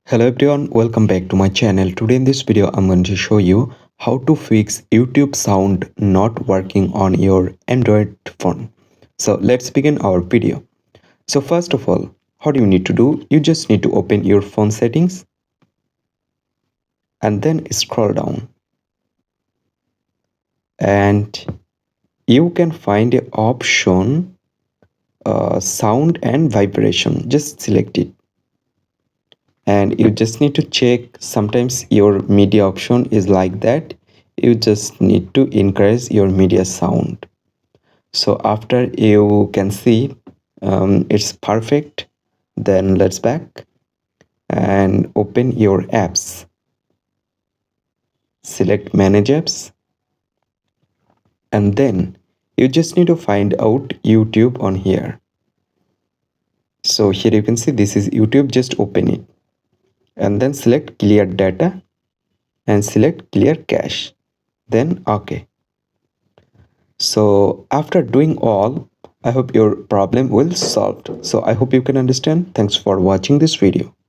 Hello everyone, welcome back to my channel. Today in this video I'm going to show you how to fix YouTube sound not working on your Android phone. So let's begin our video. So first of all, what you need to do, you just need to open your phone settings and then scroll down, and you can find a option sound and vibration. Just select it, and you just need to check. Sometimes your media option is like that. You just need to increase your media sound. So after you can see it's perfect, then let's back and open your apps. Select manage apps, and then you just need to find out YouTube on here. So here you can see this is YouTube. Just open it and then select clear data and select clear cache, then okay. So after doing all, I hope your problem will solved. So I hope you can understand. Thanks for watching this video.